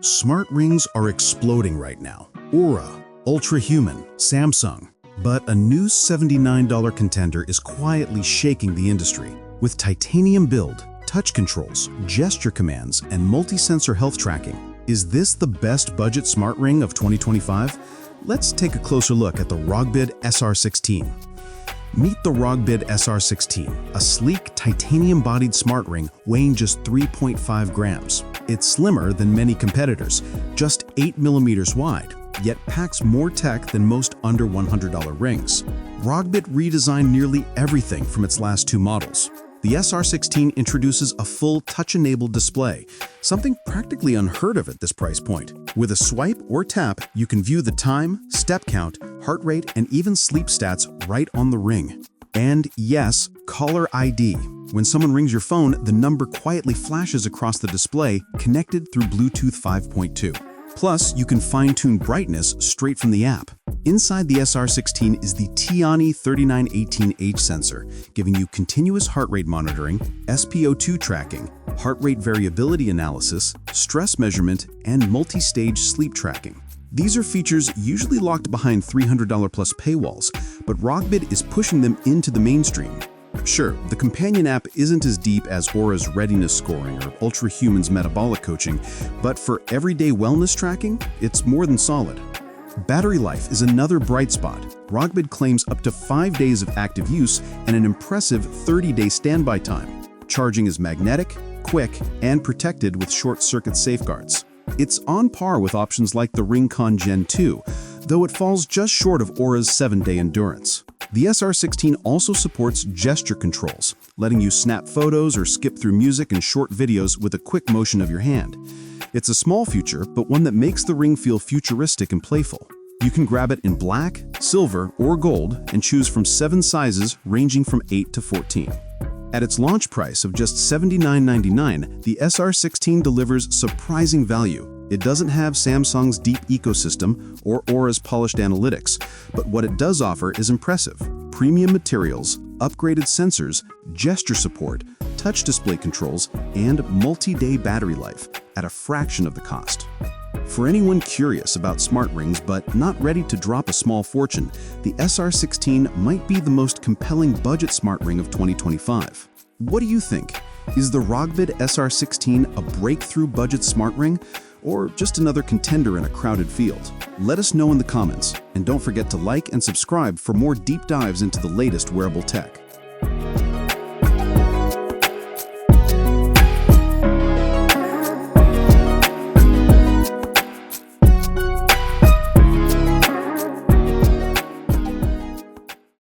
Smart rings are exploding right now. Oura, Ultrahuman, Samsung. But a new $79 contender is quietly shaking the industry. With titanium build, touch controls, gesture commands, and multi-sensor health tracking. Is this the best budget smart ring of 2025? Let's take a closer look at the Rogbid SR16. Meet the Rogbid SR16, a sleek, titanium-bodied smart ring weighing just 3.5 grams. It's slimmer than many competitors, just 8 millimeters wide, yet packs more tech than most under $100 rings. Rogbid redesigned nearly everything from its last two models. The SR16 introduces a full touch-enabled display, something practically unheard of at this price point. With a swipe or tap, you can view the time, step count, heart rate, and even sleep stats right on the ring. And yes, caller ID. When someone rings your phone, the number quietly flashes across the display, connected through Bluetooth 5.2. Plus, you can fine-tune brightness straight from the app. Inside the SR16 is the Tiani 3918H sensor, giving you continuous heart rate monitoring, SpO₂ tracking, heart rate variability analysis, stress measurement, and multi-stage sleep tracking. These are features usually locked behind $300 plus paywalls, but Rogbid is pushing them into the mainstream. Sure, the companion app isn't as deep as Oura's readiness scoring or Ultrahuman's metabolic coaching, but for everyday wellness tracking, it's more than solid. Battery life is another bright spot. Rogbid claims up to 5 days of active use and an impressive 30-day standby time. Charging is magnetic, quick, and protected with short-circuit safeguards. It's on par with options like the RingConn Gen 2, though it falls just short of Oura's 7-day endurance. The SR16 also supports gesture controls, letting you snap photos or skip through music and short videos with a quick motion of your hand. It's a small feature, but one that makes the ring feel futuristic and playful. You can grab it in black, silver, or gold and choose from 7 sizes ranging from 8 to 14. At its launch price of just $79.99, the SR16 delivers surprising value. It doesn't have Samsung's deep ecosystem or Oura's polished analytics, but what it does offer is impressive. Premium materials, upgraded sensors, gesture support, touch display controls, and multi-day battery life at a fraction of the cost. For anyone curious about smart rings but not ready to drop a small fortune, the SR16 might be the most compelling budget smart ring of 2025. What do you think? Is the Rogbid SR16 a breakthrough budget smart ring, or just another contender in a crowded field? Let us know in the comments, and don't forget to like and subscribe for more deep dives into the latest wearable tech.